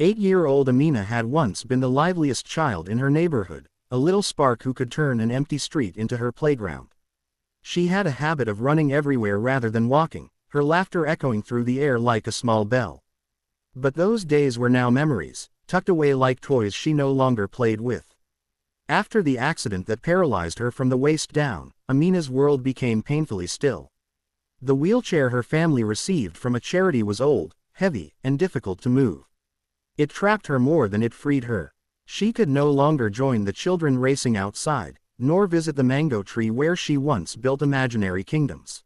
8-year-old Amina had once been the liveliest child in her neighborhood, a little spark who could turn an empty street into her playground. She had a habit of running everywhere rather than walking, her laughter echoing through the air like a small bell. But those days were now memories, tucked away like toys she no longer played with. After the accident that paralyzed her from the waist down, Amina's world became painfully still. The wheelchair her family received from a charity was old, heavy, and difficult to move. It trapped her more than it freed her. She could no longer join the children racing outside, nor visit the mango tree where she once built imaginary kingdoms.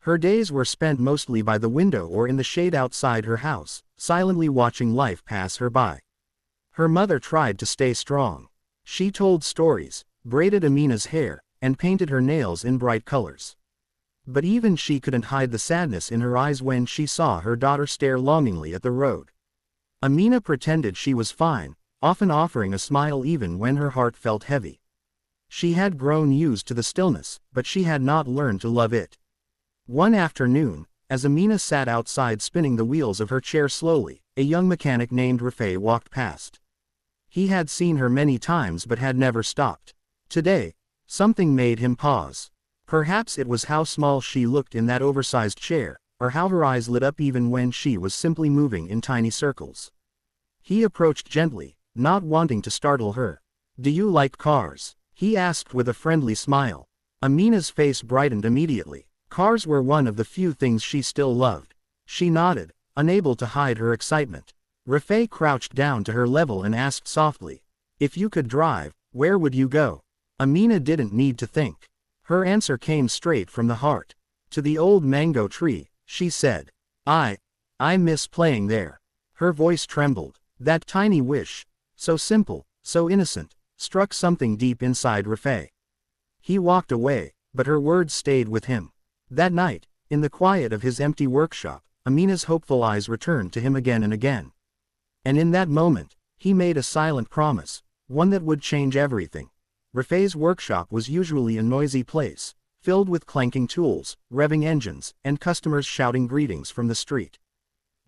Her days were spent mostly by the window or in the shade outside her house, silently watching life pass her by. Her mother tried to stay strong. She told stories, braided Amina's hair, and painted her nails in bright colors. But even she couldn't hide the sadness in her eyes when she saw her daughter stare longingly at the road. Amina pretended she was fine, often offering a smile even when her heart felt heavy. She had grown used to the stillness, but she had not learned to love it. One afternoon, as Amina sat outside spinning the wheels of her chair slowly, a young mechanic named Rafay walked past. He had seen her many times but had never stopped. Today, something made him pause. Perhaps it was how small she looked in that oversized chair, or how her eyes lit up even when she was simply moving in tiny circles. He approached gently, not wanting to startle her. "Do you like cars?" he asked with a friendly smile. Amina's face brightened immediately. Cars were one of the few things she still loved. She nodded, unable to hide her excitement. Rafay crouched down to her level and asked softly, "If you could drive, where would you go?" Amina didn't need to think. Her answer came straight from the heart. "To the old mango tree," she said. I miss playing there." Her voice trembled. That tiny wish, so simple, so innocent, struck something deep inside Rafay. He walked away, but her words stayed with him. That night, in the quiet of his empty workshop, Amina's hopeful eyes returned to him again and again. And in that moment, he made a silent promise, one that would change everything. Rafay's workshop was usually a noisy place, filled with clanking tools, revving engines, and customers shouting greetings from the street.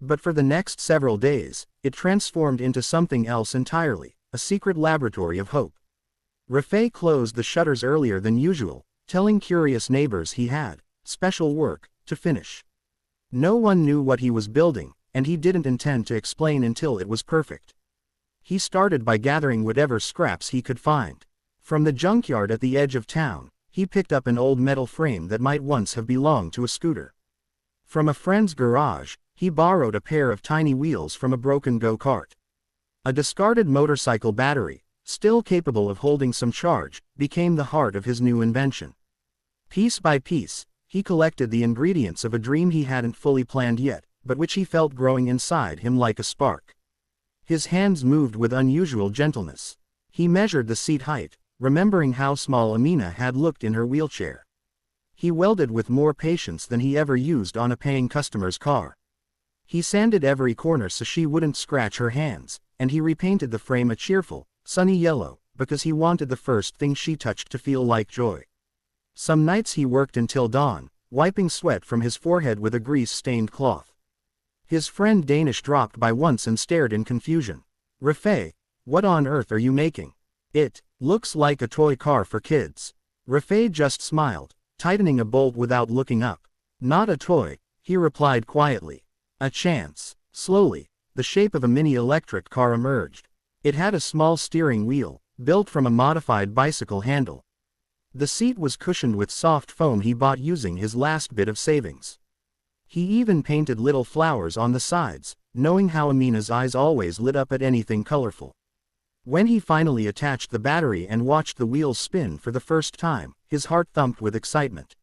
But for the next several days, it transformed into something else entirely, a secret laboratory of hope. Rafay closed the shutters earlier than usual, telling curious neighbors he had special work to finish. No one knew what he was building, and he didn't intend to explain until it was perfect. He started by gathering whatever scraps he could find. From the junkyard at the edge of town, he picked up an old metal frame that might once have belonged to a scooter. From a friend's garage, he borrowed a pair of tiny wheels from a broken go-kart. A discarded motorcycle battery, still capable of holding some charge, became the heart of his new invention. Piece by piece, he collected the ingredients of a dream he hadn't fully planned yet, but which he felt growing inside him like a spark. His hands moved with unusual gentleness. He measured the seat height, remembering how small Amina had looked in her wheelchair. He welded with more patience than he ever used on a paying customer's car. He sanded every corner so she wouldn't scratch her hands, and he repainted the frame a cheerful, sunny yellow, because he wanted the first thing she touched to feel like joy. Some nights he worked until dawn, wiping sweat from his forehead with a grease-stained cloth. His friend Danish dropped by once and stared in confusion. "Rafay, what on earth are you making? It looks like a toy car for kids." Rafay just smiled, tightening a bolt without looking up. "Not a toy," he replied quietly. "A chance." Slowly, the shape of a mini electric car emerged. It had a small steering wheel, built from a modified bicycle handle. The seat was cushioned with soft foam he bought using his last bit of savings. He even painted little flowers on the sides, knowing how Amina's eyes always lit up at anything colorful. When he finally attached the battery and watched the wheels spin for the first time, his heart thumped with excitement.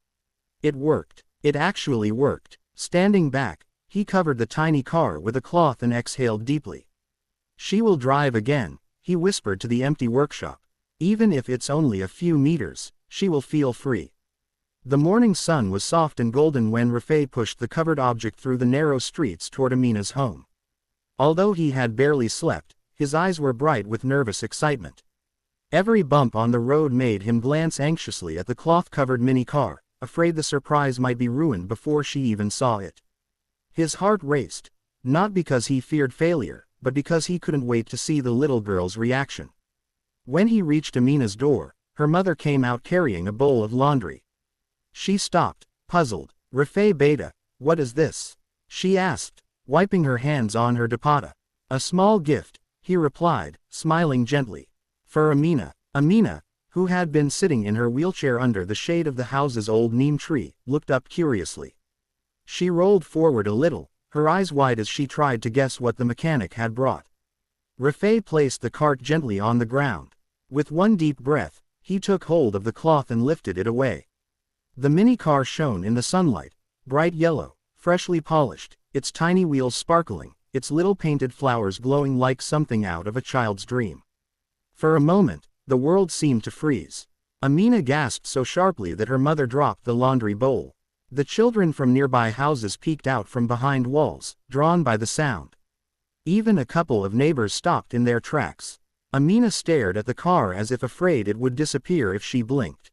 It worked. It actually worked. Standing back, he covered the tiny car with a cloth and exhaled deeply. "She will drive again," he whispered to the empty workshop. "Even if it's only a few meters, she will feel free." The morning sun was soft and golden when Rafay pushed the covered object through the narrow streets toward Amina's home. Although he had barely slept, his eyes were bright with nervous excitement. Every bump on the road made him glance anxiously at the cloth-covered mini car, afraid the surprise might be ruined before she even saw it. His heart raced, not because he feared failure, but because he couldn't wait to see the little girl's reaction. When he reached Amina's door, her mother came out carrying a bowl of laundry. She stopped, puzzled. "Rafay Beta, what is this?" she asked, wiping her hands on her dupatta. "A small gift," he replied, smiling gently. "For Amina." Amina, who had been sitting in her wheelchair under the shade of the house's old neem tree, looked up curiously. She rolled forward a little, her eyes wide as she tried to guess what the mechanic had brought. Rafay placed the cart gently on the ground. With one deep breath, he took hold of the cloth and lifted it away. The mini car shone in the sunlight, bright yellow, freshly polished, its tiny wheels sparkling, its little painted flowers glowing like something out of a child's dream. For a moment, the world seemed to freeze. Amina gasped so sharply that her mother dropped the laundry bowl. The children from nearby houses peeked out from behind walls, drawn by the sound. Even a couple of neighbors stopped in their tracks. Amina stared at the car as if afraid it would disappear if she blinked.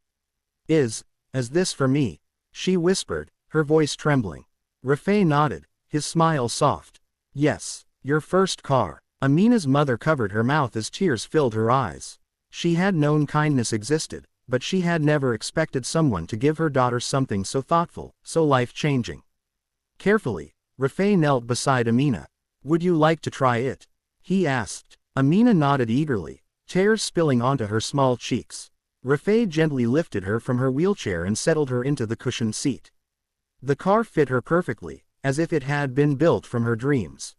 Is this for me?" she whispered, her voice trembling. Rafay nodded, his smile soft. "Yes, your first car." Amina's mother covered her mouth as tears filled her eyes. She had known kindness existed, but she had never expected someone to give her daughter something so thoughtful, so life-changing. Carefully, Rafay knelt beside Amina. "Would you like to try it?" he asked. Amina nodded eagerly, tears spilling onto her small cheeks. Rafay gently lifted her from her wheelchair and settled her into the cushioned seat. The car fit her perfectly, as if it had been built from her dreams.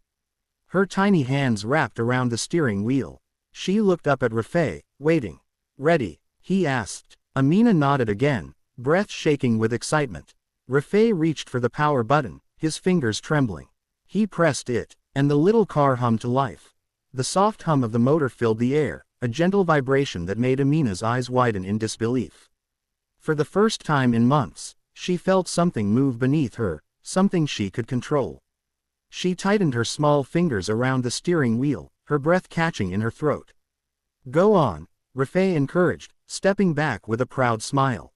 Her tiny hands wrapped around the steering wheel. She looked up at Rafay, waiting. "Ready?" he asked. Amina nodded again, breath shaking with excitement. Rafay reached for the power button, his fingers trembling. He pressed it, and the little car hummed to life. The soft hum of the motor filled the air, a gentle vibration that made Amina's eyes widen in disbelief. For the first time in months, she felt something move beneath her, something she could control. She tightened her small fingers around the steering wheel, her breath catching in her throat. "Go on," Rafay encouraged, stepping back with a proud smile.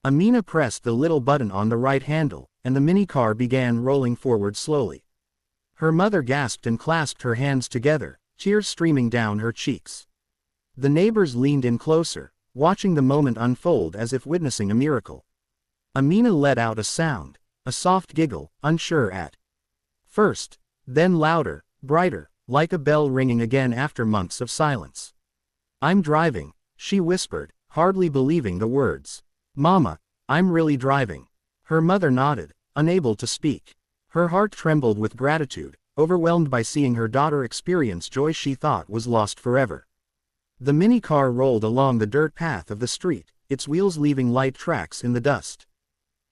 Amina pressed the little button on the right handle, and the mini car began rolling forward slowly. Her mother gasped and clasped her hands together, tears streaming down her cheeks. The neighbors leaned in closer, watching the moment unfold as if witnessing a miracle. Amina let out a sound, a soft giggle, unsure at first, then louder, brighter, like a bell ringing again after months of silence. "I'm driving," she whispered, hardly believing the words. "Mama, I'm really driving." Her mother nodded, unable to speak. Her heart trembled with gratitude, overwhelmed by seeing her daughter experience joy she thought was lost forever. The mini car rolled along the dirt path of the street, its wheels leaving light tracks in the dust.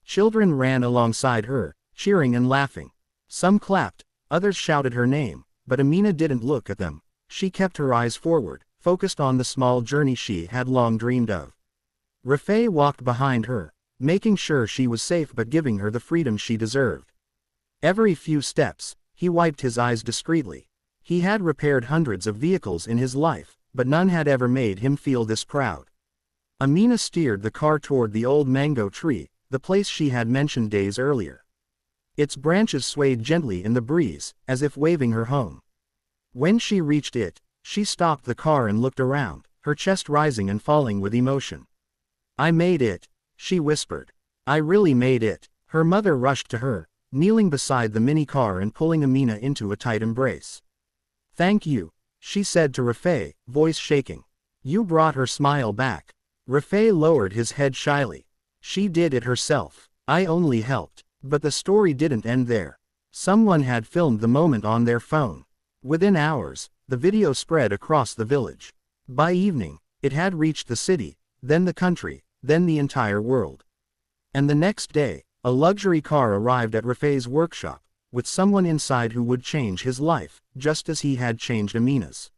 Children ran alongside her, cheering and laughing. Some clapped, others shouted her name, but Amina didn't look at them. She kept her eyes forward, focused on the small journey she had long dreamed of. Rafay walked behind her, making sure she was safe but giving her the freedom she deserved. Every few steps, he wiped his eyes discreetly. He had repaired hundreds of vehicles in his life, but none had ever made him feel this proud. Amina steered the car toward the old mango tree, the place she had mentioned days earlier. Its branches swayed gently in the breeze, as if waving her home. When she reached it, she stopped the car and looked around, her chest rising and falling with emotion. "I made it," she whispered. "I really made it." Her mother rushed to her, kneeling beside the mini car and pulling Amina into a tight embrace. "Thank you," she said to Rafay, voice shaking. "You brought her smile back." Rafay lowered his head shyly. "She did it herself. I only helped." But the story didn't end there. Someone had filmed the moment on their phone. Within hours, the video spread across the village. By evening, it had reached the city, then the country, then the entire world. And the next day, a luxury car arrived at Rafay's workshop, with someone inside who would change his life, just as he had changed Amina's.